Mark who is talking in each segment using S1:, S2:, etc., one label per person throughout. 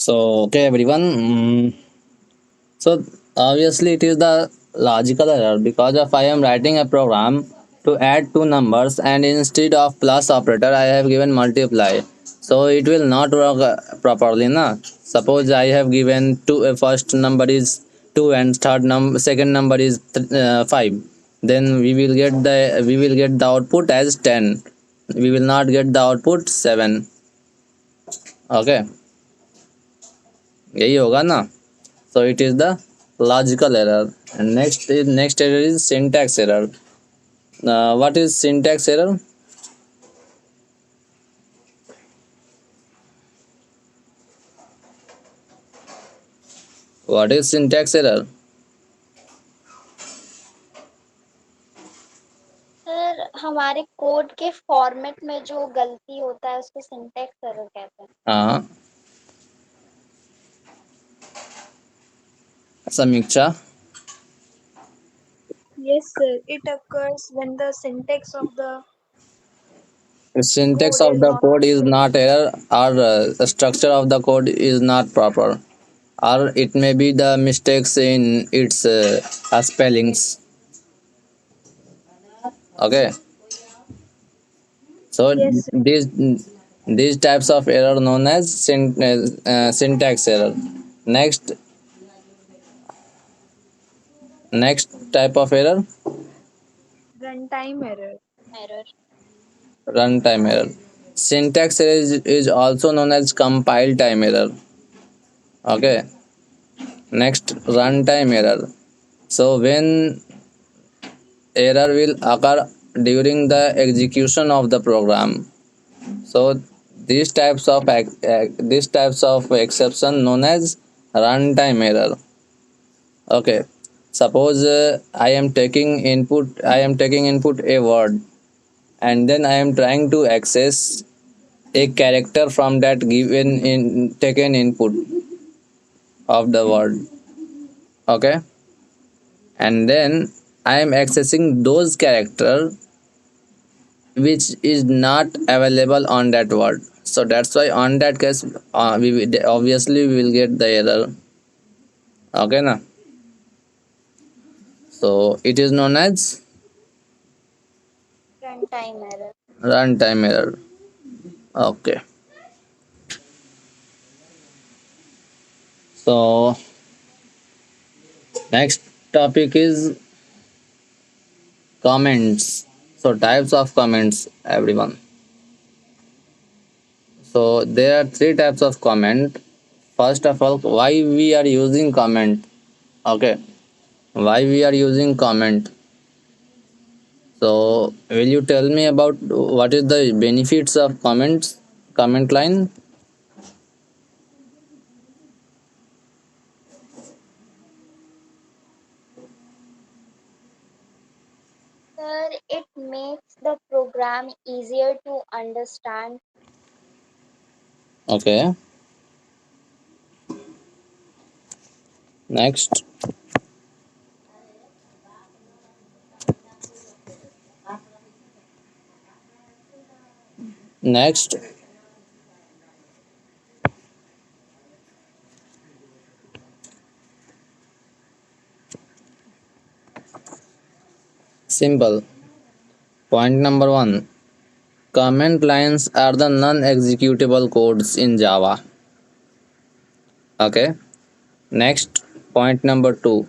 S1: So, okay, everyone. So, obviously, it is the logical error because if I am writing a program to add two numbers and instead of plus operator, I have given multiply. So, it will not work properly. Na? Suppose I have given two, first number is 2 and second number is 5. Then we will get the output as 10. We will not get the output 7. Okay, यही होगा ना. So it is the logical error. And next error is syntax error. What is syntax error? What is syntax error?
S2: Sir हमारे code के format में जो गलती होता है उसको सिंटैक्स एरर कहते हैं।
S1: हाँ, समीक्षा.
S3: Yes, sir. It occurs when the syntax of the
S1: The syntax
S3: code
S1: of
S3: is
S1: the
S3: not
S1: code is
S3: clear.
S1: not error, or the structure of the code is not proper, or it may be the mistakes in its spellings. Okay, so
S3: Yes, sir.
S1: these types of error known as syntax error. Next next type of error,
S3: Runtime error.
S2: Error
S1: runtime error. Syntax error is also known as compile time error. Okay. Next, runtime error. So when error will occur during the execution of the program. So these types of exception known as runtime error. Okay. Suppose I am taking input a word, and then I am trying to access a character from that given in taken input of the word. Okay, and then I am accessing those character which is not available on that word. So that's why on that case, obviously we will get the error. Okay na. So it is known as
S2: run time error.
S1: runtime error. Okay, so next topic is comments. So types of comments, everyone. So there are three types of comment. First of all, why we are using comment? Okay, why we are using comment? So will you tell me about what is the benefits of comments, comment line?
S2: Sir it makes the program easier to understand.
S1: Okay, next. Next, simple. Point number one, comment lines are the non-executable codes in Java. Okay, next, point number two,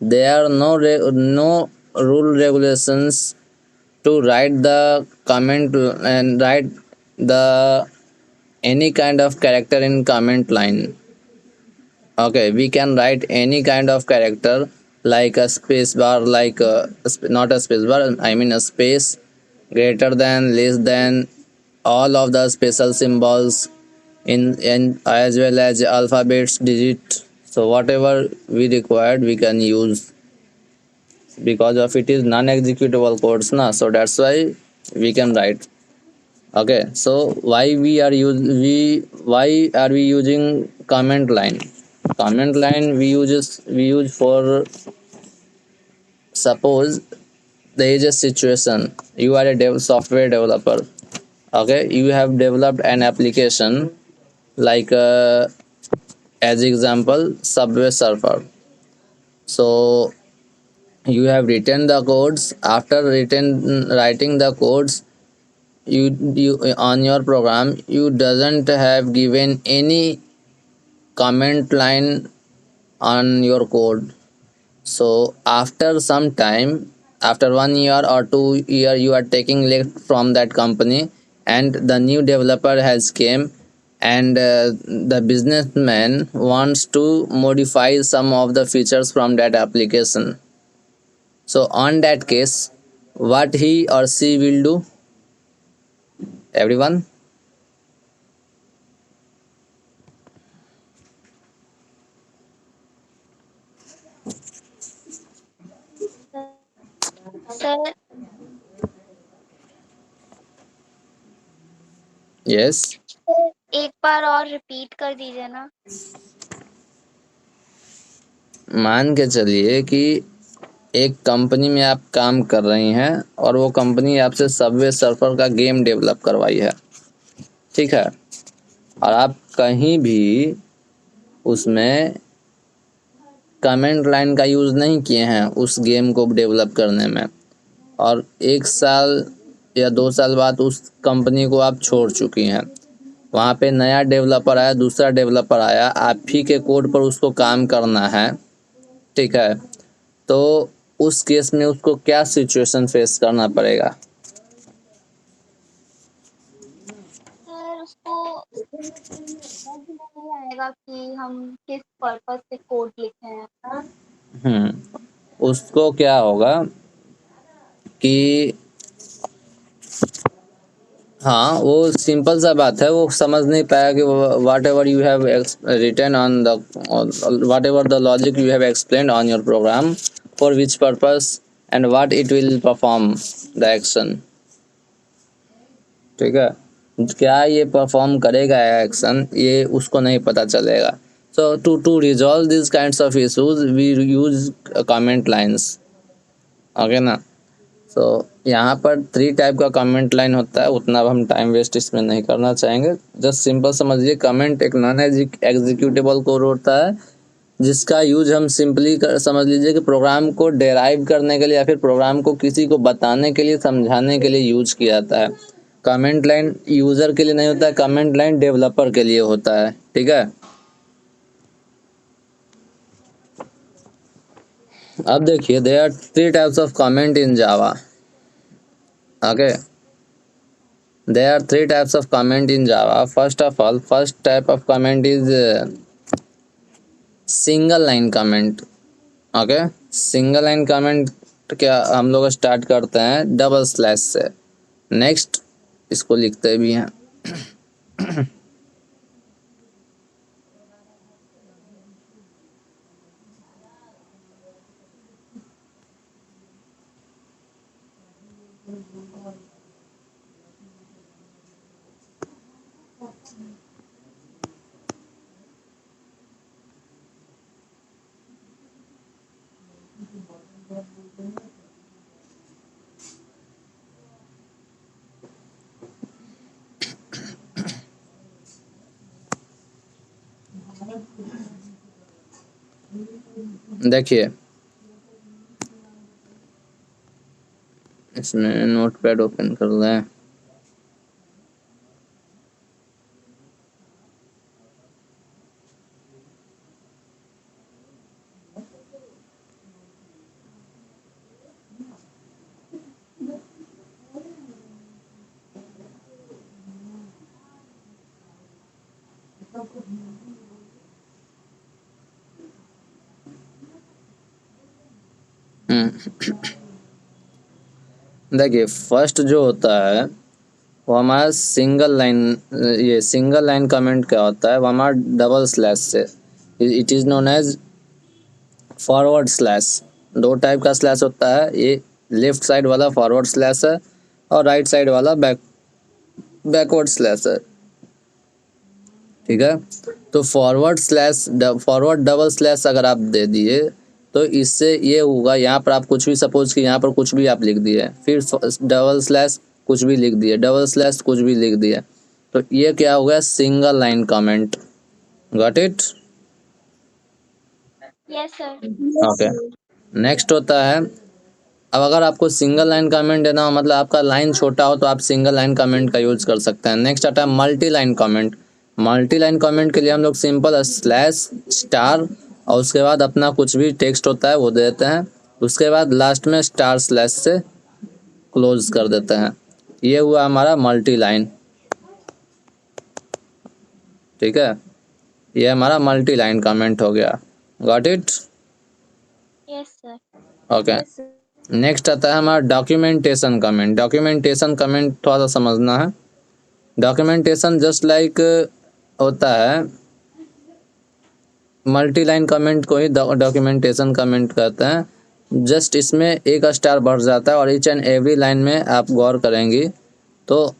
S1: there are no rule regulations to write the comment and write the any kind of character in comment line. Okay, we can write any kind of character like a space bar, like not a space bar, I mean a space, greater than, less than, all of the special symbols in as well as alphabets, digit. So whatever we required we can use, because of it is non-executable codes na, so that's why we can write. Okay, so why are we using comment line? Comment line we use for, suppose there is a situation, you are a software developer. Okay, you have developed an application like as example Subway Surfer. So you have written the codes. After writing the codes, you on your program, you doesn't have given any comment line on your code. So after some time, after 1 year or 2 year, you are taking left from that company, and the new developer has came, and the businessman wants to modify some of the features from that application. So on that case, what he or she will do? Everyone?
S2: Sir
S1: Yes.
S2: एक बार और repeat कर दीजिए ना।
S1: मान के चलिए कि एक कंपनी में आप काम कर रही हैं और वो कंपनी आपसे सबवे सर्फर का गेम डेवलप करवाई है, ठीक है, और आप कहीं भी उसमें कमेंट लाइन का यूज़ नहीं किए हैं उस गेम को डेवलप करने में, और 1 साल या 2 साल बाद उस कंपनी को आप छोड़ चुकी हैं। वहाँ पे नया डेवलपर आया, दूसरा डेवलपर आया, आप ही के कोड पर उसको काम करना है, ठीक है, तो उस केस में उसको क्या सिचुएशन फेस करना पड़ेगा?
S2: सर उसको समझ में नहीं आएगा कि हम किस पर्पस से कोड लिखे हैं।
S1: उसको क्या होगा कि हाँ, वो सिंपल सा बात है, वो समझ नहीं पाया कि whatever you have written on the whatever the logic you have explain on your program, for which purpose and what it will perform the action, ठीक है, क्या ये परफॉर्म करेगा एक्शन, ये उसको नहीं पता चलेगा। So to resolve this kinds of issues we use comment lines, okay ना। सो यहाँ पर 3 टाइप का कमेंट लाइन होता है, उतना अब हम टाइम वेस्ट इसमें नहीं करना चाहेंगे। जस्ट सिंपल समझिए, कमेंट एक नॉन एग्जीक्यूटेबल कोड होता है जिसका यूज हम सिंपली समझ लीजिए कि प्रोग्राम को डेराइव करने के लिए या फिर प्रोग्राम को किसी को बताने के लिए, समझाने के लिए यूज किया जाता है। कमेंट लाइन यूज़र के लिए नहीं होता है, कमेंट लाइन डेवलपर के लिए होता है, ठीक है। अब देखिए, there are 3 types of comment in Java, okay. There are 3 types of comment in Java. First of all, first type of comment is single line comment. Okay, single line comment क्या हम लोग स्टार्ट करते हैं double slash से। Next इसको लिखते भी हैं। देखिए, इसमें नोटपैड ओपन कर लें। देखिए, फर्स्ट जो होता है वो हमारा सिंगल लाइन, ये सिंगल लाइन कमेंट क्या होता है, वो हमारा डबल स्लैश से, it is known as forward slash. 2 type का स्लैश होता है, ये लेफ्ट साइड वाला फॉरवर्ड स्लैश है और राइट साइड वाला बैकवर्ड स्लैश है, ठीक है। तो फॉरवर्ड डबल स्लैश अगर आप दे दिए तो इससे ये होगा, यहाँ पर आप कुछ भी, सपोज कि यहाँ पर कुछ भी आप लिख दिए, फिर डबल स्लैश कुछ भी लिख दिए, डबल स्लैश कुछ भी लिख दिए, तो ये क्या हो गया, single line comment. Got it?
S2: Yes sir.
S1: Okay, next होता है, अब अगर आपको सिंगल लाइन कमेंट देना हो, मतलब आपका लाइन छोटा हो, तो आप सिंगल लाइन कमेंट का यूज कर सकते हैं। नेक्स्ट आता है multi line comment. Multi line comment के लिए हम लोग सिंपल स्लैश स्टार और उसके बाद अपना कुछ भी टेक्स्ट होता है वो दे देते हैं, उसके बाद लास्ट में स्टार स्लैश से क्लोज कर देते हैं। ये हुआ हमारा मल्टी लाइन, ठीक है, ये हमारा मल्टी लाइन कमेंट हो गया। Got it?
S2: Yes sir.
S1: Okay,
S3: Yes, sir.
S1: Next आता है हमारा डॉक्यूमेंटेशन कमेंट। डॉक्यूमेंटेशन कमेंट थोड़ा सा समझना है। डॉक्यूमेंटेशन जस्ट लाइक होता है, मल्टी लाइन कमेंट को ही डॉक्यूमेंटेशन कमेंट कहते हैं। जस्ट इसमें एक स्टार बढ़ जाता है और ईच एंड एवरी लाइन में आप गौर करेंगी तो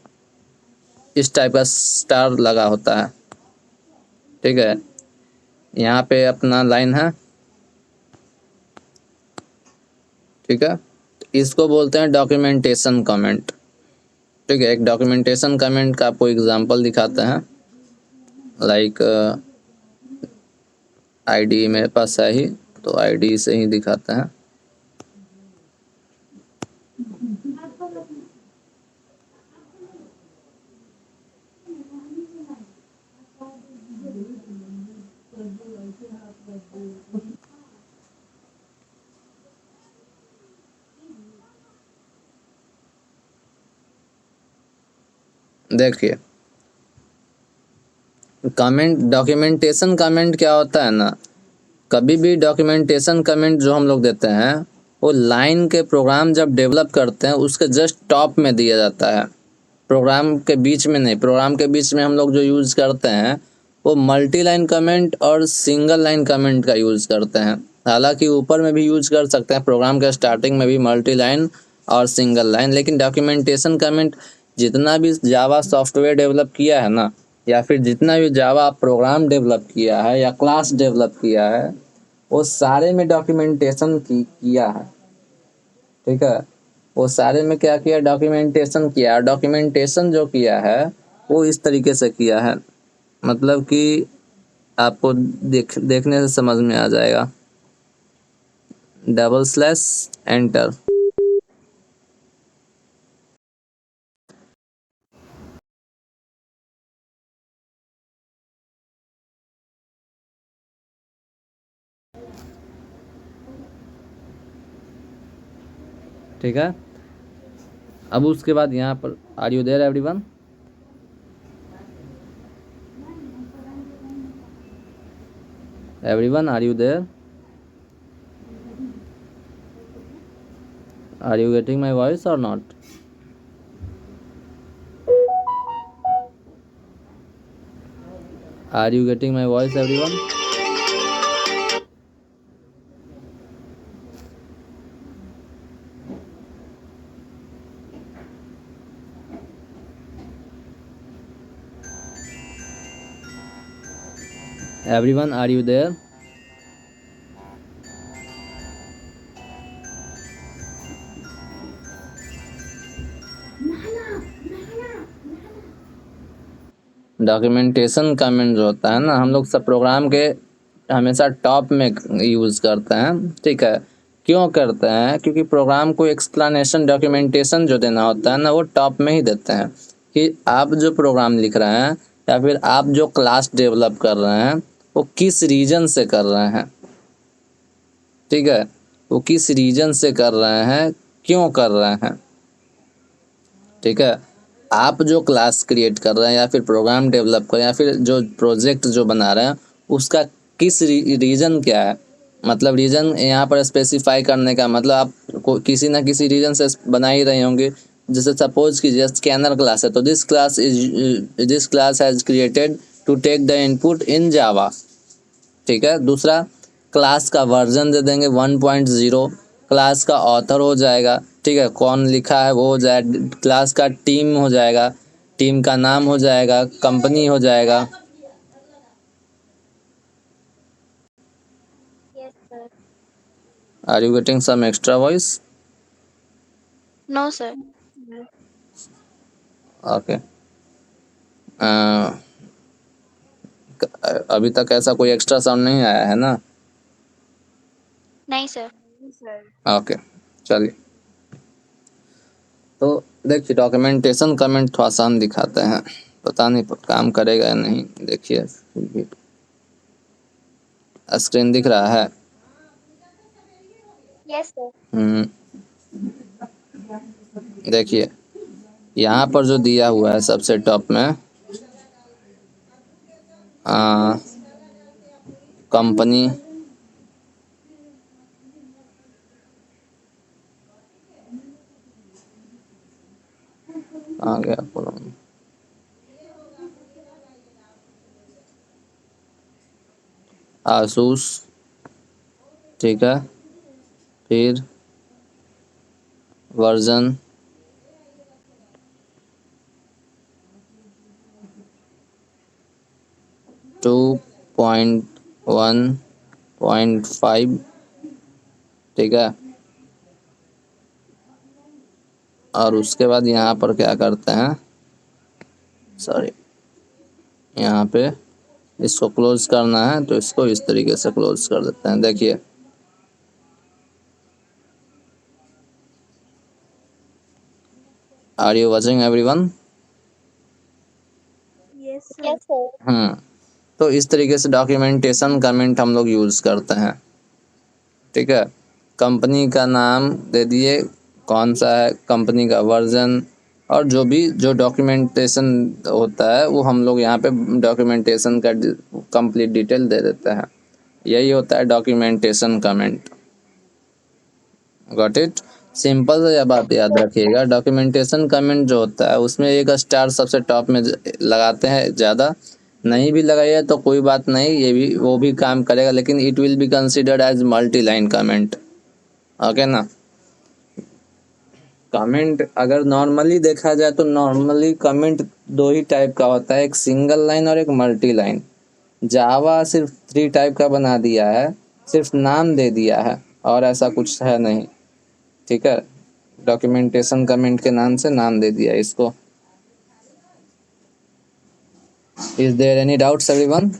S1: इस टाइप का स्टार लगा होता है, ठीक है। यहाँ पे अपना लाइन है, ठीक है, इसको बोलते हैं डॉक्यूमेंटेशन कमेंट, ठीक है। एक डॉक्यूमेंटेशन कमेंट का आपको एग्जांपल दिखाते हैं, लाइक आईडी मेरे पास है ही, तो आईडी से ही दिखाते हैं। देखिए, कमेंट डॉक्यूमेंटेशन कमेंट क्या होता है ना, कभी भी डॉक्यूमेंटेशन कमेंट जो हम लोग देते हैं वो लाइन के प्रोग्राम जब डेवलप करते हैं उसके जस्ट टॉप में दिया जाता है, प्रोग्राम के बीच में नहीं। प्रोग्राम के बीच में हम लोग जो यूज़ करते हैं वो मल्टी लाइन कमेंट और सिंगल लाइन कमेंट का यूज़ करते हैं। हालांकि ऊपर में भी यूज़ कर सकते हैं, प्रोग्राम के स्टार्टिंग में भी मल्टी लाइन और सिंगल लाइन, लेकिन डॉक्यूमेंटेशन कमेंट जितना भी जावा सॉफ्टवेयर डेवलप किया है ना, या फिर जितना भी जावा प्रोग्राम डेवलप किया है या क्लास डेवलप किया है, वो सारे में डॉक्यूमेंटेशन किया है, ठीक है। वो सारे में क्या किया, डॉक्यूमेंटेशन किया। डॉक्यूमेंटेशन जो किया है वो इस तरीके से किया है, मतलब कि आपको देखने से समझ में आ जाएगा। डबल स्लैश एंटर, ठीक है। अब उसके बाद यहाँ पर are you there everyone? Everyone, are you there? Are you getting my voice और not? Are you getting my voice everyone? Everyone, are you there? Documentation comment जो होता है ना, हम लोग सब प्रोग्राम के हमेशा टॉप में यूज़ करते हैं, ठीक है। क्यों करते हैं? क्योंकि प्रोग्राम को एक्सप्लेनेशन डॉक्यूमेंटेशन जो देना होता है ना, वो टॉप में ही देते हैं कि आप जो प्रोग्राम लिख रहे हैं या फिर आप जो क्लास डेवलप कर रहे हैं वो किस रीजन से कर रहे हैं, ठीक है। वो किस रीजन से कर रहे हैं, क्यों कर रहे हैं, ठीक है। आप जो क्लास क्रिएट कर रहे हैं या फिर प्रोग्राम डेवलप कर रहे हैं या फिर जो प्रोजेक्ट जो बना रहे हैं उसका किस रीज़न क्या है, मतलब रीज़न यहाँ पर स्पेसिफाई करने का मतलब आप किसी ना किसी रीज़न से बना ही रहे होंगे। जैसे सपोज कीजिए स्कैनर क्लास है, तो this class has created to take the input in Java, ठीक है। दूसरा, क्लास का वर्जन दे देंगे 1.0, क्लास का ऑथर हो जाएगा, ठीक है, कौन लिखा है वो हो जाएगा, क्लास का टीम हो जाएगा, टीम का नाम हो जाएगा, कंपनी हो जाएगा।
S2: Yes sir.
S1: Are you getting some extra voice?
S2: No sir.
S1: Okay, अभी तक ऐसा कोई एक्स्ट्रा साउंड नहीं आया है ना?
S2: नहीं सर।
S3: नहीं सर।
S1: ओके, चलिए। तो देखिए, डॉक्यूमेंटेशन कमेंट थोड़ा आसान दिखाते हैं, पता नहीं काम करेगा या नहीं। देखिए, स्क्रीन दिख रहा है?
S2: Yes sir.
S1: हम्म, देखिए यहाँ पर जो दिया हुआ है सबसे टॉप में, कंपनी, आ गया आसूस, ठीक है। फिर वर्जन 2.1.5, ठीक है। और उसके बाद यहाँ पर क्या करते हैं, सॉरी, यहाँ पे इसको क्लोज करना है तो इसको इस तरीके से क्लोज कर देते हैं। देखिए, are you watching everyone?
S3: Yes sir.
S2: Yes sir.
S1: तो इस तरीके से डॉक्यूमेंटेशन कमेंट हम लोग यूज़ करते हैं, ठीक है। कंपनी का नाम दे दिए, कौन सा है कंपनी का वर्जन, और जो भी जो डॉक्यूमेंटेशन होता है वो हम लोग यहाँ पे डॉक्यूमेंटेशन का कंप्लीट डिटेल दे देते हैं। यही होता है documentation comment. Got it? Simple सा बात याद रखिएगा, डॉक्यूमेंटेशन कमेंट जो होता है उसमें एक स्टार सबसे टॉप में लगाते हैं। ज़्यादा नहीं भी लगाइए तो कोई बात नहीं, ये भी वो भी काम करेगा, लेकिन it will be considered as multi line comment. Okay ना? कमेंट अगर नॉर्मली देखा जाए तो नॉर्मली कमेंट दो ही टाइप का होता है, एक सिंगल लाइन और एक मल्टी लाइन। जावा सिर्फ 3 टाइप का बना दिया है, सिर्फ नाम दे दिया है और ऐसा कुछ है नहीं, ठीक है। डॉक्यूमेंटेशन कमेंट के नाम से नाम दे दिया इसको। Is there any doubts everyone?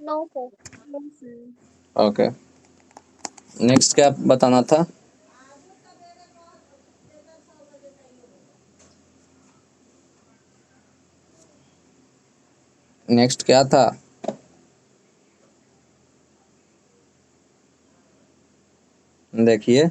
S2: No sir.
S3: Yes sir.
S1: Okay, next क्या बताना था? नेक्स्ट क्या था? देखिए,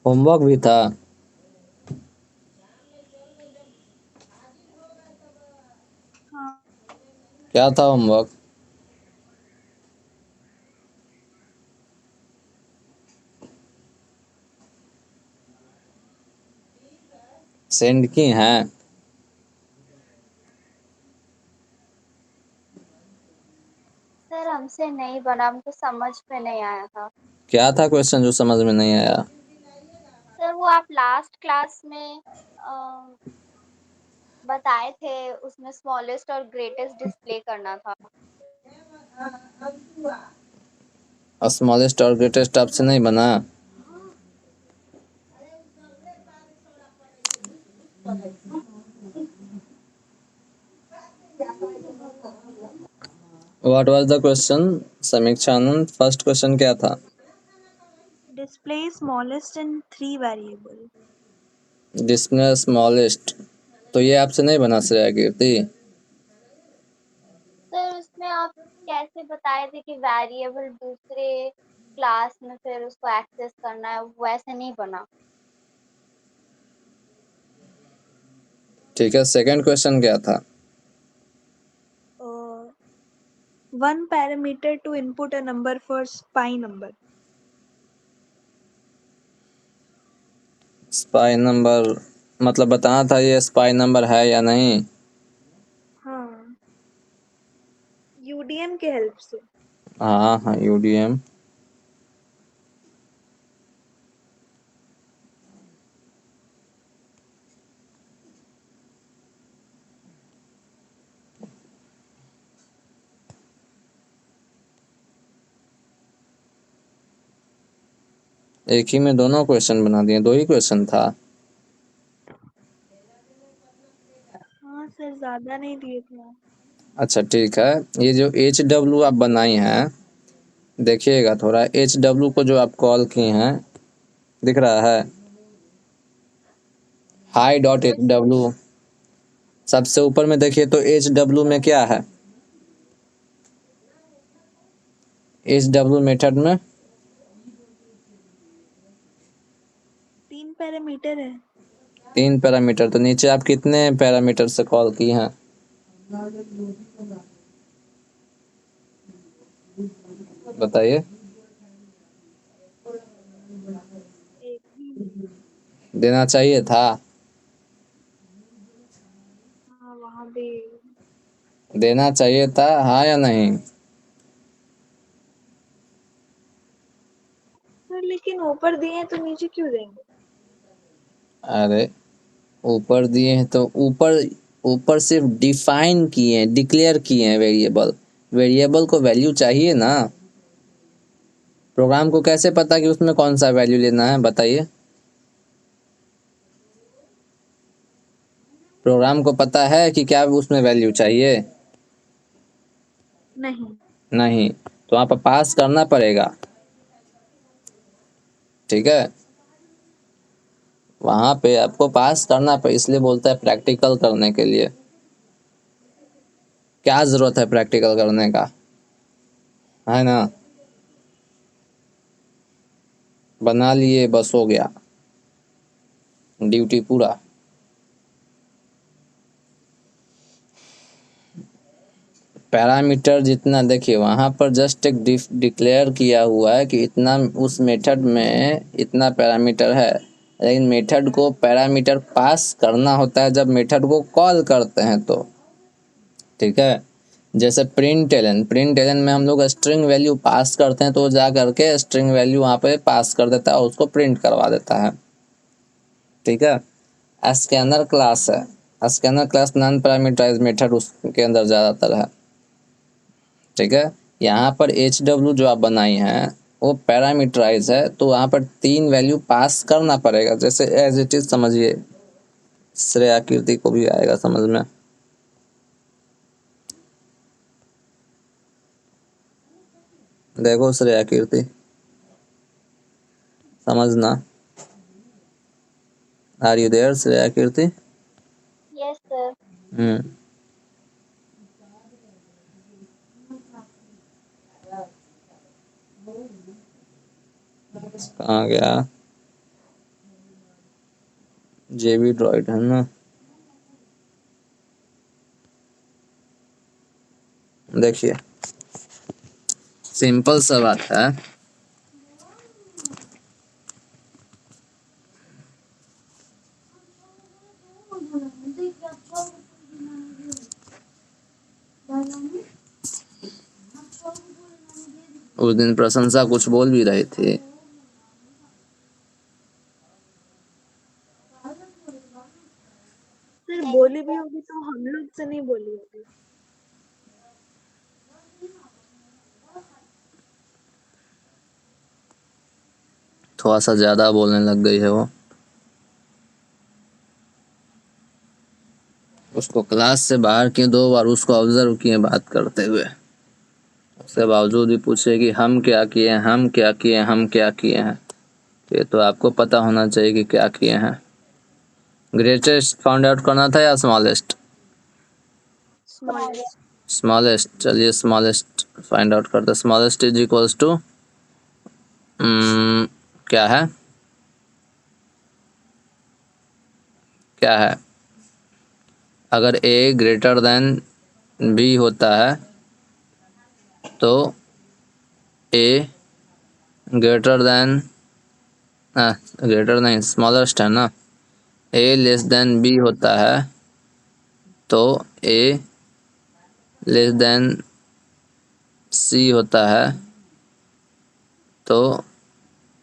S1: होमवर्क भी था।
S3: हाँ।
S1: क्या था होमवर्क? सेंड की हैं?
S2: सर हमसे नहीं बना, हमको समझ में नहीं आया था।
S1: क्या था क्वेश्चन जो समझ में नहीं आया?
S2: सर वो आप लास्ट क्लास में बताए थे, उसमें स्मॉलेस्ट और ग्रेटेस्ट डिस्प्ले करना था।
S1: स्मॉलेस्ट और ग्रेटेस्ट आपसे नहीं बना? व्हाट वाज द क्वेश्चन समीक्षा आनंद? फर्स्ट क्वेश्चन क्या था?
S3: डिस्प्ले स्मॉलेस्ट इन 3 वेरिएबल।
S1: डिस्प्ले स्मॉलेस्ट, तो ये आपसे नहीं बना श्रेया कीर्ति?
S2: सर उसमें आप कैसे बताए थे कि वेरिएबल दूसरे क्लास में फिर उसको एक्सेस करना है, वैसे नहीं बना।
S1: ठीक है, सेकंड क्वेश्चन क्या था?
S3: 1 parameter to input a number for SPY number.
S1: Spy number, मतलब बताना था ये स्पाई नंबर है या नहीं।
S3: हाँ, यूडीएम के हेल्प से।
S1: हाँ हाँ, यूडीएम। एक ही में दोनों क्वेश्चन बना दिए, 2 ही क्वेश्चन था।
S3: हाँ सर, ज्यादा नहीं दिए थे आप।
S1: अच्छा ठीक है, ये जो HW आप बनाई हैं, देखिएगा थोड़ा HW को जो आप कॉल की हैं, दिख रहा है high dot
S3: yes sir.
S1: HW, सबसे ऊपर में देखिए तो HW में क्या है, HW मेथड में
S3: 3 पैरामीटर है।
S1: 3 पैरामीटर, तो नीचे आप कितने पैरामीटर से कॉल की हैं, बताइए।
S3: एक ही।
S1: देना चाहिए था,
S3: हाँ, वहाँ भी।
S1: देना चाहिए था, हाँ या नहीं।
S3: सर लेकिन ऊपर दिए हैं तो नीचे क्यों देंगे?
S1: अरे ऊपर दिए हैं तो ऊपर, ऊपर सिर्फ डिफाइन किए हैं, डिक्लेयर किए हैं वेरिएबल, वेरिएबल को वैल्यू चाहिए ना। प्रोग्राम को कैसे पता कि उसमें कौन सा वैल्यू लेना है, बताइए। प्रोग्राम को पता है कि क्या उसमें वैल्यू चाहिए,
S3: नहीं।
S1: नहीं, तो वहाँ पर पास करना पड़ेगा, ठीक है, वहाँ पे आपको पास करना पड़े, इसलिए बोलता है प्रैक्टिकल करने के लिए। क्या ज़रूरत है प्रैक्टिकल करने का, है ना, बना लिए बस हो गया, ड्यूटी पूरा। पैरामीटर जितना देखिए वहाँ पर जस्ट एक डिक्लेयर किया हुआ है कि इतना उस मेथड में इतना पैरामीटर है, लेकिन मेथड को पैरामीटर पास करना होता है जब मेथड को कॉल करते हैं तो, ठीक है। जैसे प्रिंट एलन में हम लोग स्ट्रिंग वैल्यू पास करते हैं तो जा करके स्ट्रिंग वैल्यू वहाँ पे पास कर देता है और उसको प्रिंट करवा देता है, ठीक है। स्कैनर क्लास है, scanner class non parameterise method उसके अंदर ज़्यादातर है, ठीक है। यहाँ पर HW जो आप बनाई हैं वो पैरामीटराइज है, तो वहाँ पर 3 वैल्यू पास करना पड़ेगा, जैसे एज इट इज समझिए, श्रेया कीर्ति को भी आएगा समझ में। देखो श्रेया कीर्ति, समझना। Are you there Shreya Kirti?
S2: Yes sir.
S1: Hmm, कहाँ गया, JB ड्रॉइड है ना, देखिए सिंपल सा बात है, उस दिन प्रशंसा कुछ बोल भी रही थी,
S3: सर बोली भी होगी तो हम लोग से नहीं बोली होगी।
S1: थोड़ा सा ज़्यादा बोलने लग गई है वो, उसको क्लास से बाहर किए, 2 बार उसको ऑब्जर्व किए बात करते हुए, उसके बावजूद भी पूछे कि हम क्या किए हैं, हम क्या किए हैं, हम क्या किए हैं, ये तो आपको पता होना चाहिए कि क्या किए हैं। ग्रेटेस्ट फाउंड आउट करना था या स्मॉलेस्ट?
S3: स्मॉलेस्ट।
S1: स्मॉलेस्ट, चलिए स्मॉलेस्ट फाइंड आउट करते, स्मॉलेस्ट इज इक्वल्स टू क्या है, क्या है, अगर A ग्रेटर देन B होता है तो A ग्रेटर देन, ग्रेटर नहीं, स्मॉलेस्ट है ना, A लेस देन B होता है तो A लेस देन C होता है तो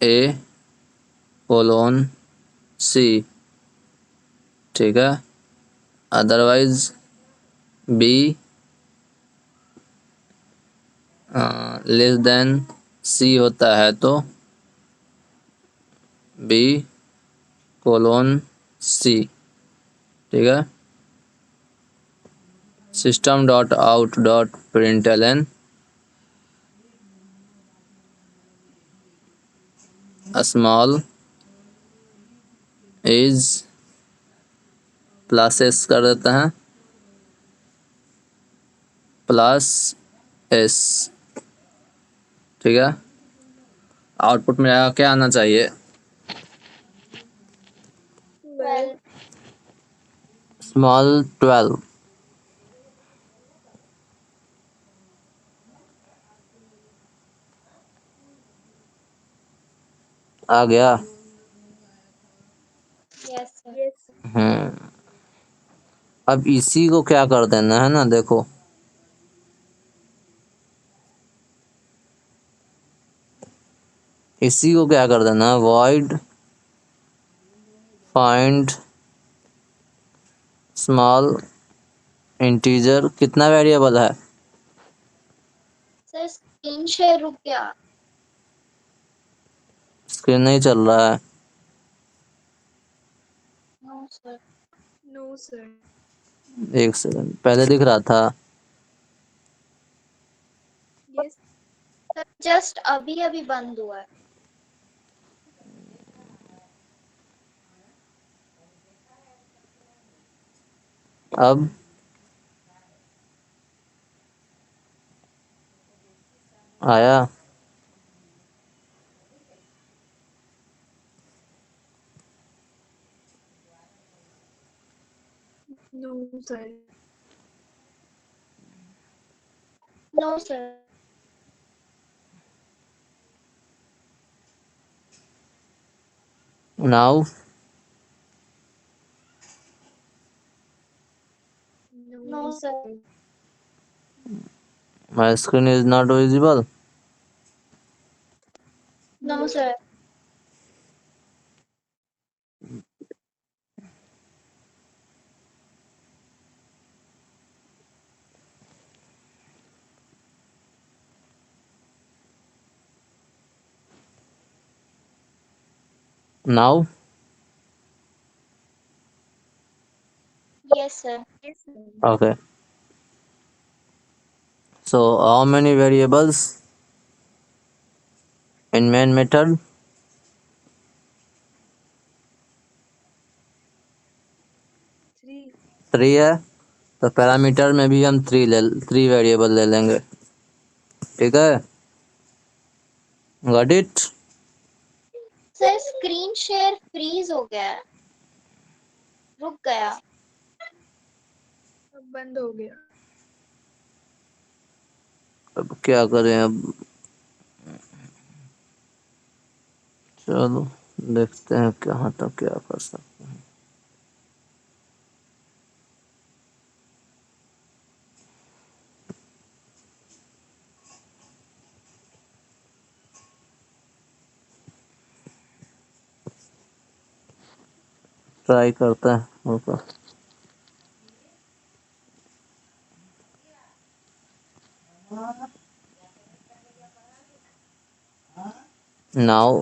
S1: A कोलोन C, ठीक है। Otherwise B less than C होता है तो बी कोलोन सी, ठीक है। System dot out dot println small is plus S कर देते हैं, प्लस एस, ठीक है। आउटपुट में क्या आना चाहिए?
S2: 12
S1: स्मॉल 12, आ गया।
S2: Yes sir.
S1: अब इसी को क्या कर देना है ना, देखो इसी को क्या कर देना है, वॉइड फाइंड स्मॉल इंटीजर, कितना वेरिएबल है?
S2: सर स्क्रीन शेयर रुक गया।
S1: स्क्रीन नहीं चल रहा है।
S2: No sir.
S3: No sir.
S1: एक सेकंड, पहले दिख रहा था।
S3: यस।
S2: सर जस्ट अभी अभी बंद हुआ है।
S1: अब आया?
S3: No sir.
S2: No sir.
S1: Now
S2: no sir.
S1: My screen is not visible.
S2: No sir.
S1: Now
S2: yes sir.
S1: okay, so how many variables in main method?
S3: 3।
S1: 3 है, तो पैरामीटर में भी हम 3 वेरिएबल ले लेंगे, ठीक है। Got it?
S2: Sir screen share freeze हो गया है, रुक गया।
S3: अब बंद हो गया।
S1: अब क्या करें? अब चलो देखते हैं कहाँ तक क्या कर सकते हैं। ट्राई करते हैं होगा। Now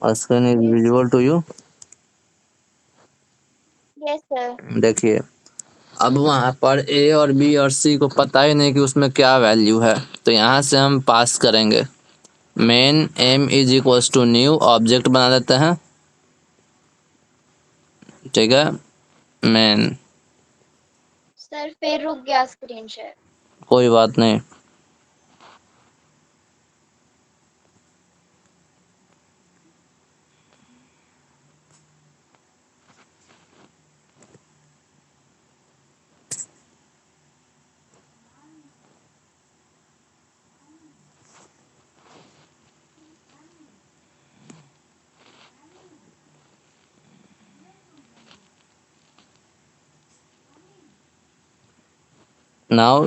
S1: screen is
S3: yes.
S1: Visible to you.
S2: Yes sir.
S1: देखिए, अब वहाँ पर ए और बी और सी को पता ही नहीं कि उसमें क्या वैल्यू है, तो यहाँ से हम पास करेंगे। Main M is equals to new object बना देते हैं, ठीक है। मेन,
S2: सर फिर रुक गया स्क्रीन शेयर।
S1: कोई बात नहीं। Now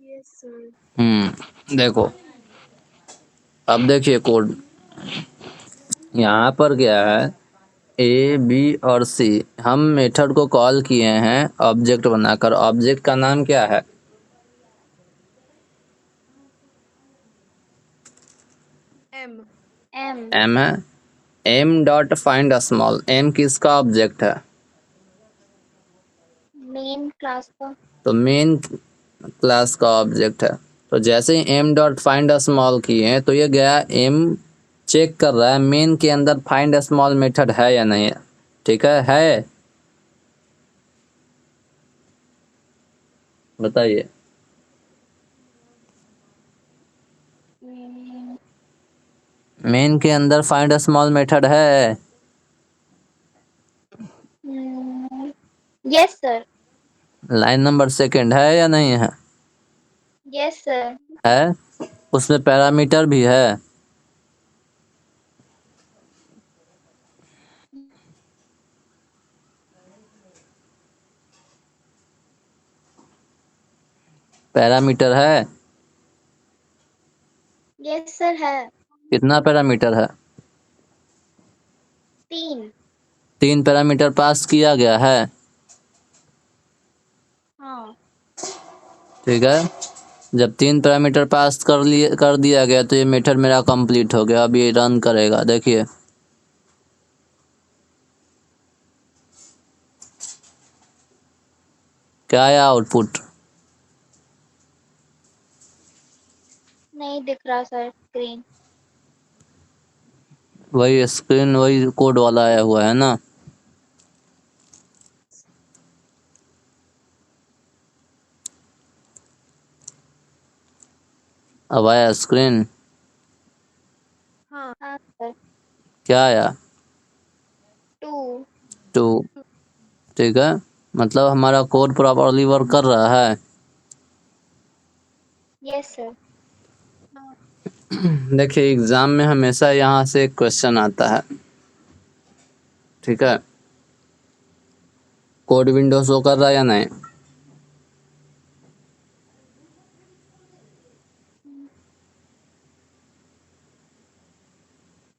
S3: yes sir.
S1: देखो, अब देखिए कोड यहाँ पर क्या है, ए, बी और सी, हम मेथड को कॉल किए हैं ऑब्जेक्ट बनाकर। ऑब्जेक्ट का नाम क्या है?
S3: M.
S2: एम
S1: एम है। M dot find small, M किसका ऑब्जेक्ट है?
S2: मेन क्लास का।
S1: तो मेन क्लास का ऑब्जेक्ट है। तो जैसे ही एम डॉट फाइंड स्मॉल किए तो ये गया एम चेक कर रहा है मेन के अंदर फाइंड स्मॉल मेथड है या नहीं है। ठीक है? बताइए। मेन के अंदर फाइंड स्मॉल मेथड है?
S2: Yes sir.
S1: Line number second है या नहीं है?
S2: Yes sir.
S1: है। उसमें पैरामीटर भी है। पैरामीटर है।
S2: यस सर है।
S1: कितना पैरामीटर है?
S2: 3।
S1: 3 पैरामीटर पास किया गया है।
S2: हाँ।
S1: ठीक है। जब 3 पैरामीटर पास कर दिया गया तो ये मेथड मेरा कंप्लीट हो गया। अब ये रन करेगा, देखिए। क्या आया आउटपुट?
S2: नहीं दिख रहा सर स्क्रीन।
S1: वही स्क्रीन, वही कोड वाला आया हुआ है ना। अब आया स्क्रीन।
S3: हाँ.
S2: हाँ सर।
S1: क्या आया?
S2: 2।
S1: 2। ठीक है, मतलब हमारा कोड प्रॉपरली वर्क कर रहा है।
S2: Yes sir.
S1: देखिए, एग्जाम में हमेशा यहाँ से एक क्वेश्चन आता है। ठीक है, कोड विंडो शो कर रहा है या नहीं?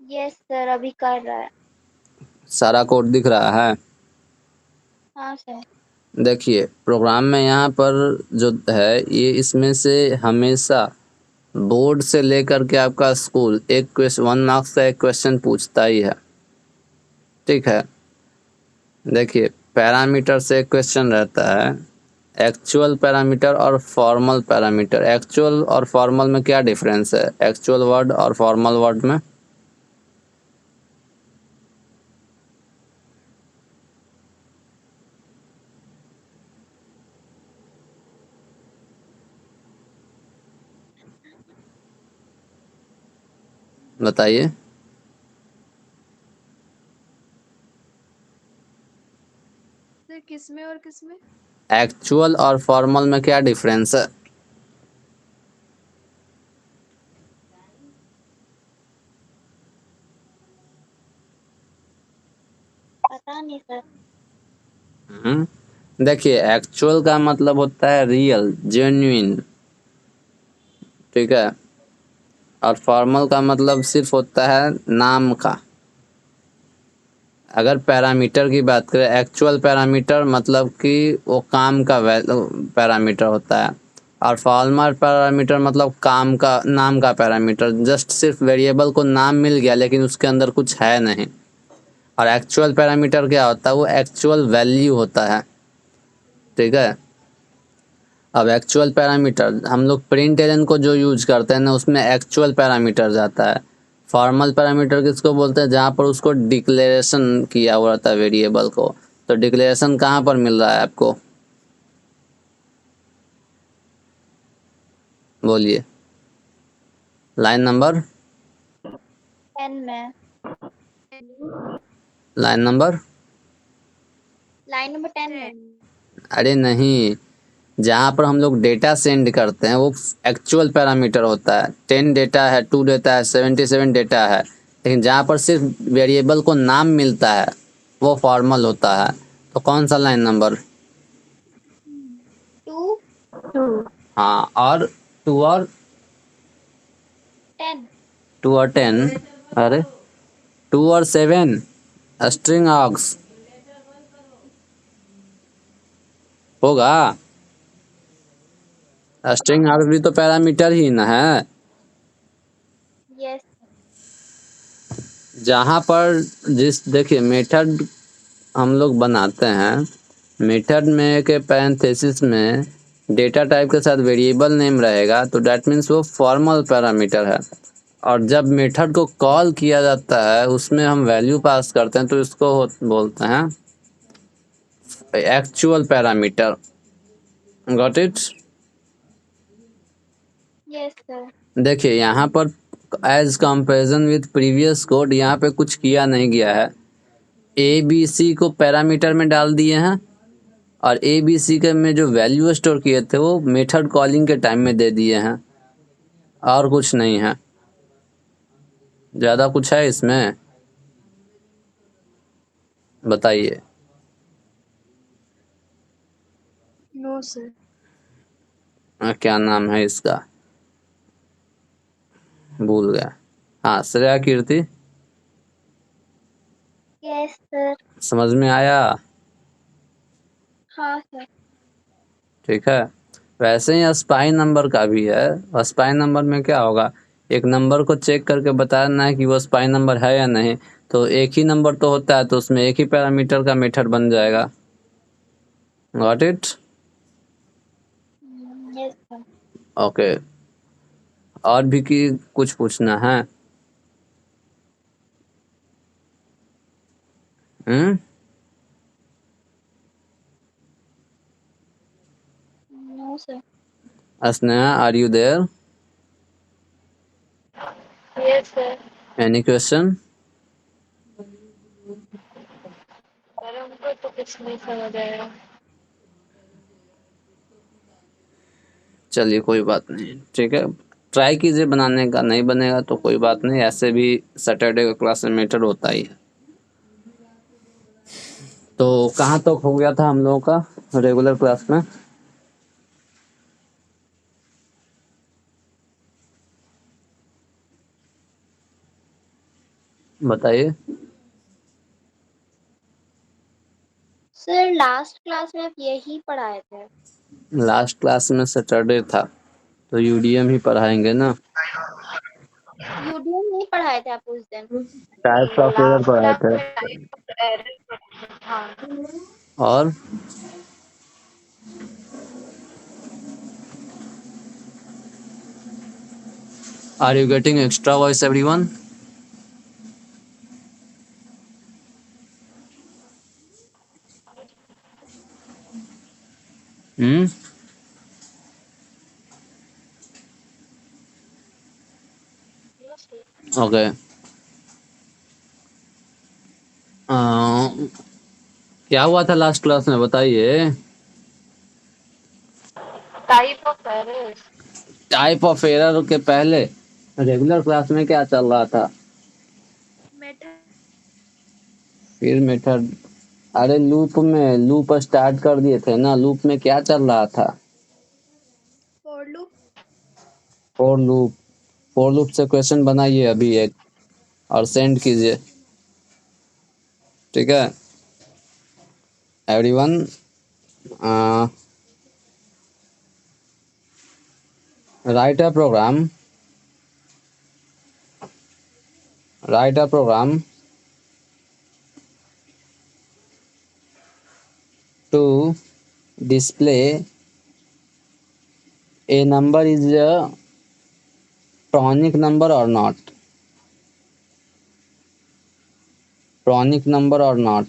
S2: यस सर अभी कर रहा है।
S1: सारा कोड दिख रहा है।
S2: हाँ सर।
S1: देखिए, प्रोग्राम में यहाँ पर जो है ये इसमें से हमेशा बोर्ड से लेकर के आपका स्कूल एक क्वेश्चन 1 मार्क्स का एक क्वेश्चन पूछता ही है। ठीक है, देखिए, पैरामीटर से एक क्वेश्चन रहता है, एक्चुअल पैरामीटर और फॉर्मल पैरामीटर। एक्चुअल और फॉर्मल में क्या डिफरेंस है? एक्चुअल वर्ड और फॉर्मल वर्ड में? बताइए।
S3: सर किसमें और किसमें?
S1: एक्चुअल और फॉर्मल में क्या डिफरेंस है?
S2: पता नहीं सर।
S1: देखिए, एक्चुअल का मतलब होता है रियल, जेन्युइन। ठीक है, और फॉर्मल का मतलब सिर्फ होता है नाम का। अगर पैरामीटर की बात करें, एक्चुअल पैरामीटर मतलब कि वो काम का पैरामीटर होता है, और फॉर्मल पैरामीटर मतलब काम का, नाम का पैरामीटर। जस्ट सिर्फ वेरिएबल को नाम मिल गया लेकिन उसके अंदर कुछ है नहीं। और एक्चुअल पैरामीटर क्या होता है? वो एक्चुअल वैल्यू होता है। ठीक है, अब एक्चुअल पैरामीटर हम लोग प्रिंट एरन को जो यूज करते हैं ना, उसमें एक्चुअल पैरामीटर जाता है। फॉर्मल पैरामीटर किसको बोलते हैं? जहाँ पर उसको डिक्लेरेशन किया हुआ रहता है वेरिएबल को। तो डिक्लेरेशन कहाँ पर मिल रहा है आपको? बोलिए। लाइन नंबर
S2: 10 में।
S1: लाइन नंबर
S2: लाइन नंबर 10 में।
S1: अरे नहीं, जहाँ पर हम लोग डेटा सेंड करते हैं वो एक्चुअल पैरामीटर होता है। 10 डेटा है, 2 डेटा है, 77 डेटा है। लेकिन जहाँ पर सिर्फ वेरिएबल को नाम मिलता है वो फॉर्मल होता है। तो कौन सा लाइन नंबर?
S2: 2।
S1: हाँ, और 2 और
S2: 10।
S1: 2 और 10। अरे, 2 और 7। स्ट्रिंग आर्ग्स होगा। स्ट्रिंग आर्ग्स भी तो पैरामीटर ही ना है।
S2: यस।
S1: जहाँ पर देखिए मेथड हम लोग बनाते हैं, मेथड में के पैरेंथेसिस में डेटा टाइप के साथ वेरिएबल नेम रहेगा तो डैट मीन्स वो फॉर्मल पैरामीटर है। और जब मेथड को कॉल किया जाता है उसमें हम वैल्यू पास करते हैं तो इसको बोलते हैं actual parameter. Got it.
S2: Yes sir.
S1: देखिए यहाँ पर as comparison with previous code यहाँ पे कुछ किया नहीं गया है। ए बी सी को पैरामीटर में डाल दिए हैं और ए बी सी के में जो वैल्यू स्टोर किए थे वो मेथड कॉलिंग के टाइम में दे दिए हैं, और कुछ नहीं है। ज़्यादा कुछ है इसमें? बताइए।
S3: No sir.
S1: क्या नाम है इसका, भूल गया। हाँ, श्रेया कीर्ति,
S2: यस सर।
S1: समझ में आया?
S2: हाँ सर।
S1: ठीक है। वैसे ही स्पाई नंबर का भी है। स्पाई नंबर में क्या होगा, एक नंबर को चेक करके बताना है कि वो स्पाई नंबर है या नहीं। तो एक ही नंबर तो होता है तो उसमें एक ही पैरामीटर का मेथड बन जाएगा। Got it.
S2: Yes sir.
S1: Okay. और भी कि कुछ पूछना है? Hmm.
S2: No sir.
S1: Sneha, are you there?
S2: Yes sir.
S1: Any question?
S2: Sir हमको तो कुछ नहीं समझ आया।
S1: चलिए कोई बात नहीं, ठीक है। ट्राई कीजिए बनाने का, नहीं बनेगा तो कोई बात नहीं, ऐसे भी सैटरडे का क्लास में मेथड होता ही है। तो कहाँ तक हो गया था हम लोगों का रेगुलर क्लास में? बताइए।
S2: सर लास्ट क्लास में आप यही पढ़ाए थे।
S1: लास्ट क्लास में सैटरडे था तो यूडीएम ही पढ़ाएंगे ना।
S2: यूडीएम नहीं पढ़ाए थे आप उस दिन।
S1: टाइप्स ऑफ एरर
S2: लास्ट
S1: पढ़ाए
S2: क्लास
S1: थे।
S2: में एरर। हाँ।
S1: और are you getting extra voice everyone? Hmm. Okay. क्या हुआ था लास्ट क्लास में, बताइए।
S2: Type of errors.
S1: Type of error के पहले रेगुलर क्लास में क्या चल रहा था?
S3: मेथड।
S1: फिर मेथड। अरे लूप में, लूप स्टार्ट कर दिए थे ना, लूप में क्या चल रहा था?
S3: For loop.
S1: For loop. For loop से क्वेश्चन बनाइए अभी एक और सेंड कीजिए। ठीक है everyone. Write a program, write a program to display a number is a pronic number or not. Pronic number or not,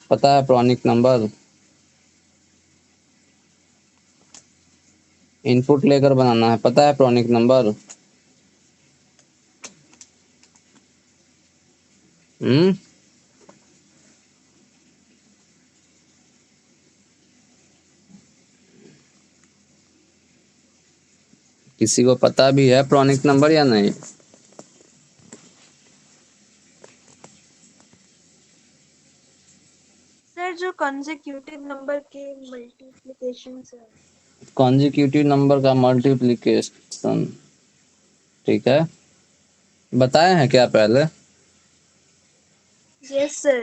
S1: पता है pronic नंबर? इनपुट लेकर बनाना है, पता है pronic नंबर? हम्म। किसी को पता भी है pronic नंबर या नहीं?
S3: सर जो कंसेक्यूटिव नंबर के मल्टीप्लिकेशन है।
S1: कॉन्जिक्यूटिव नंबर का मल्टीप्लिकेशन, ठीक है। बताए हैं क्या पहले?
S3: Yes, sir.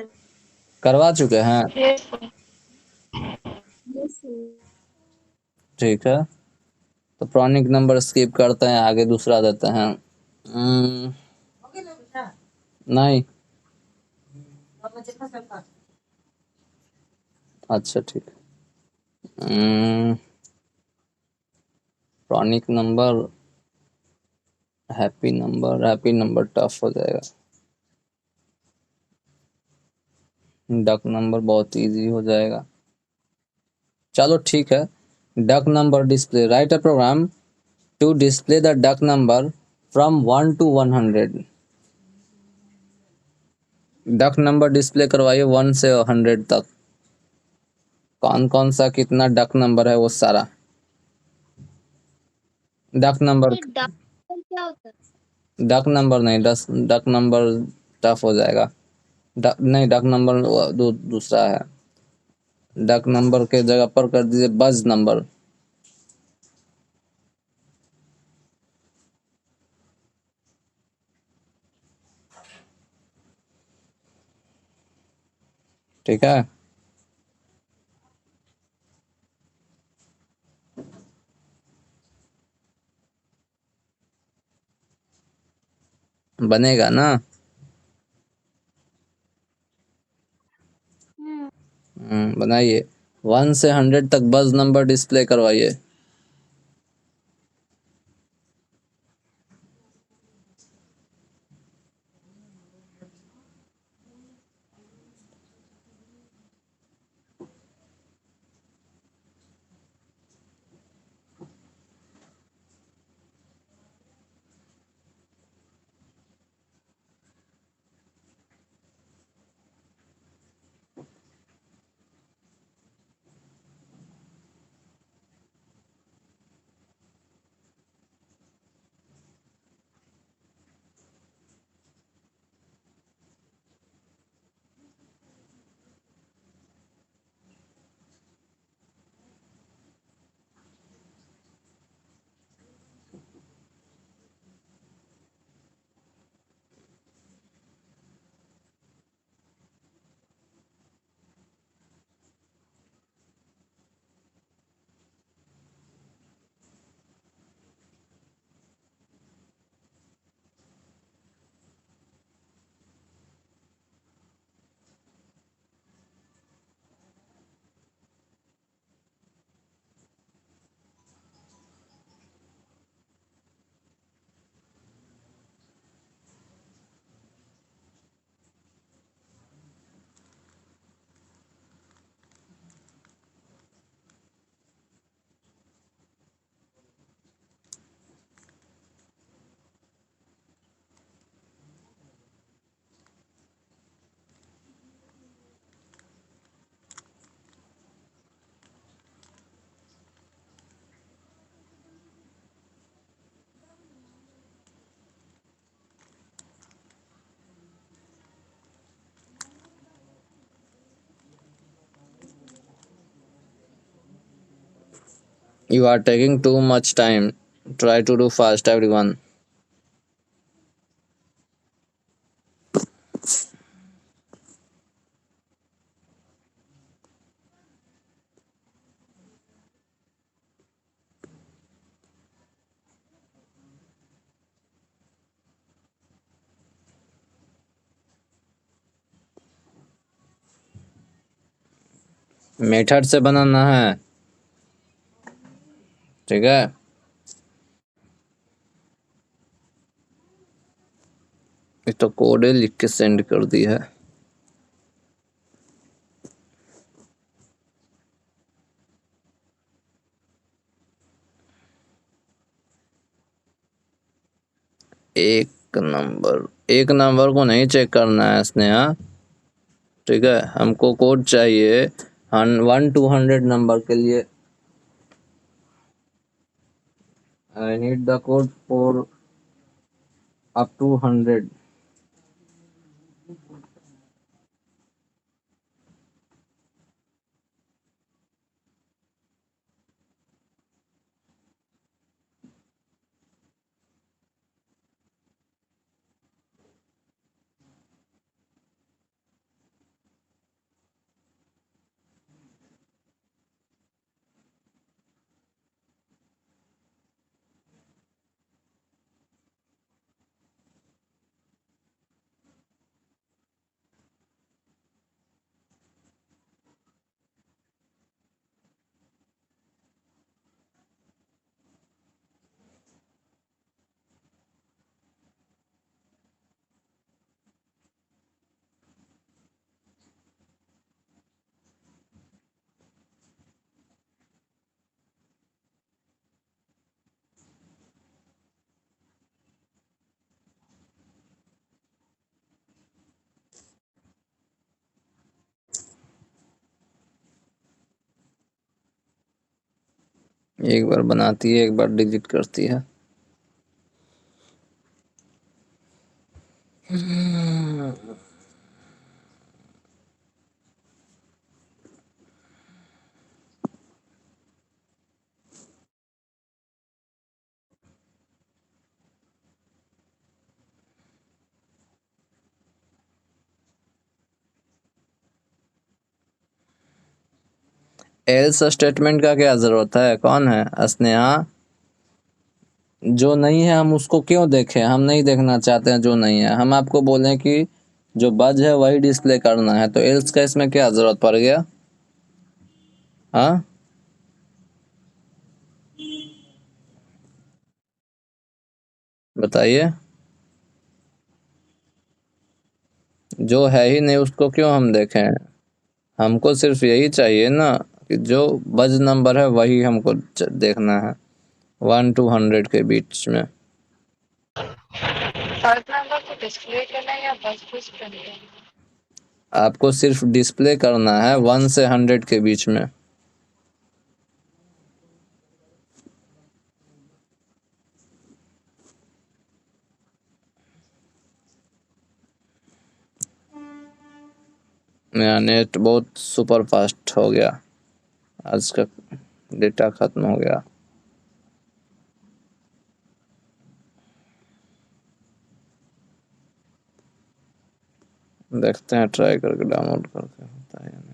S1: करवा चुके हैं?
S2: Yes.
S3: Yes, sir.
S1: ठीक है, तो प्रॉनिक नंबर स्किप करते हैं, आगे दूसरा देते हैं। नहीं, अच्छा ठीक है। Pronic number, happy number tough हो जाएगा। डक नंबर बहुत इजी हो जाएगा। चलो ठीक है, duck number display, write a program to display the duck number from 1 to 100। Duck number display करवाइए 1 से 100 तक। कौन कौन सा कितना डक नंबर है वो सारा। डक नंबर,
S2: ये डक क्या होता है?
S1: डक नंबर नहीं, डक नंबर टफ हो जाएगा। डक नहीं, डक नंबर दूसरा है। डक नंबर के जगह पर कर दीजिए बज नंबर। ठीक है, बनेगा ना? बनाइए, 1 से 100 तक बज नंबर डिस्प्ले करवाइए। You are taking too much time. Try to do fast, everyone. Method से बनाना है, ठीक है। ये तो कोड लिख के सेंड कर दी है। एक नंबर को नहीं चेक करना है स्नेहा, ठीक है। हमको कोड चाहिए 1 to 100 नंबर के लिए। I need the code for up to 100। एक बार बनाती है, एक बार डिलीट करती है। एल्स स्टेटमेंट का क्या जरूरत है? कौन है? स्नेहा। जो नहीं है हम उसको क्यों देखें? हम नहीं देखना चाहते हैं जो नहीं है। हम आपको बोलें कि जो बज है वही डिस्प्ले करना है, तो एल्स का इसमें क्या जरूरत पड़ गया? हाँ, बताइए। जो है ही नहीं उसको क्यों हम देखें? हमको सिर्फ यही चाहिए ना कि जो बज नंबर है वही हमको देखना है, 1 to 100 के बीच में।
S2: फर्स्ट नंबर को डिस्प्ले करना है या बस कुछ करना है?
S1: आपको सिर्फ डिस्प्ले करना है 1 से 100 के बीच में। मेरा नेट बहुत सुपर फास्ट हो गया, आज का डेटा खत्म हो गया। देखते हैं ट्राई करके डाउनलोड करके होता है या नहीं।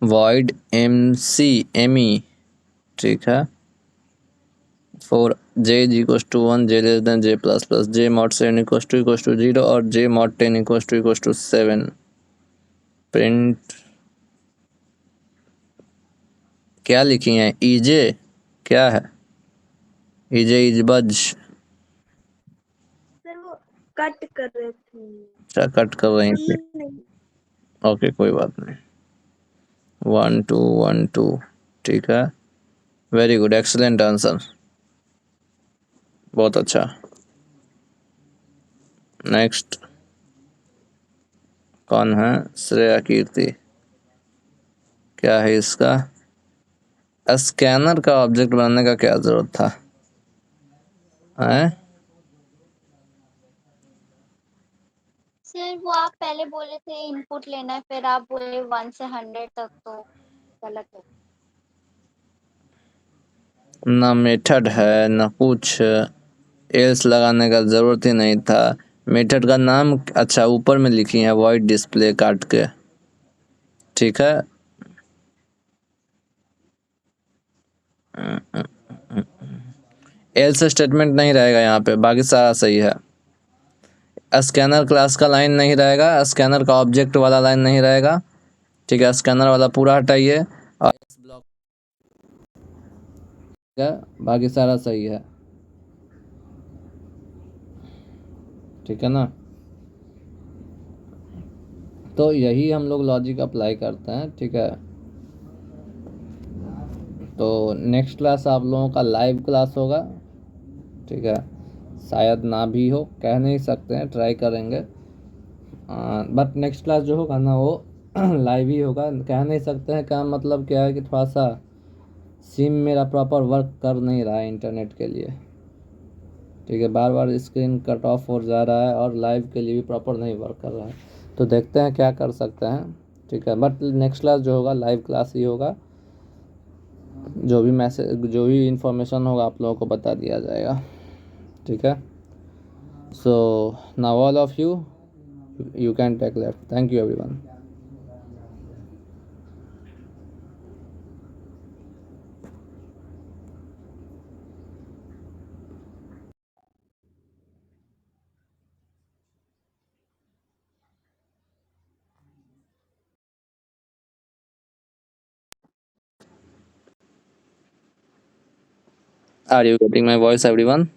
S1: void mc ठीक है। for j is equals to 1, j less than j plus plus, j mod 7 equals to 0 और j mod 10 equals to 7। Print क्या लिखी है? ईजे क्या है? ईजे इज बज।
S3: सर वो कट कर रहे थे।
S1: क्या कट कर रही थी?
S3: नहीं।
S1: ओके, कोई बात नहीं। 1 2 1 2 ठीक है। वेरी गुड, एक्सलेंट आंसर, बहुत अच्छा। नेक्स्ट कौन है? श्रेया कीर्ति। क्या है इसका? स्कैनर का ऑब्जेक्ट बनाने का क्या जरूरत था? हैं?
S2: सर वो आप पहले बोले थे इनपुट लेना है, फिर आप बोले 1 से 100 तक, तो गलत है।
S1: ना मेथड है ना कुछ, एल्स लगाने का जरूरत ही नहीं था। मेथड का नाम अच्छा ऊपर में लिखी है, वॉइड डिस्प्ले काट के। ठीक है। एल्स स्टेटमेंट नहीं रहेगा यहाँ पे, बाकी सारा सही है। स्कैनर क्लास का लाइन नहीं रहेगा, स्कैनर का ऑब्जेक्ट वाला लाइन नहीं रहेगा। ठीक है, स्कैनर वाला पूरा हटाइए और ब्लॉक, बाकी सारा सही है। ठीक है ना? तो यही हम लोग लॉजिक अप्लाई करते हैं। ठीक है, तो नेक्स्ट क्लास आप लोगों का लाइव क्लास होगा। ठीक है, शायद ना भी हो, कह नहीं सकते हैं, ट्राई करेंगे। बट नेक्स्ट क्लास जो होगा ना वो लाइव ही होगा। कह नहीं सकते हैं, क्या मतलब क्या है कि थोड़ा सा सिम मेरा प्रॉपर वर्क कर नहीं रहा है इंटरनेट के लिए। ठीक है, बार बार स्क्रीन कट ऑफ हो जा रहा है और लाइव के लिए भी प्रॉपर नहीं वर्क कर रहा है। तो देखते हैं क्या कर सकते हैं। ठीक है, बट नेक्स्ट क्लास जो होगा लाइव क्लास ही होगा। जो भी मैसेज, जो भी इंफॉर्मेशन होगा आप लोगों को बता दिया जाएगा। ठीक है, so now all of you can take left. Thank you everyone. Are you getting my voice, everyone?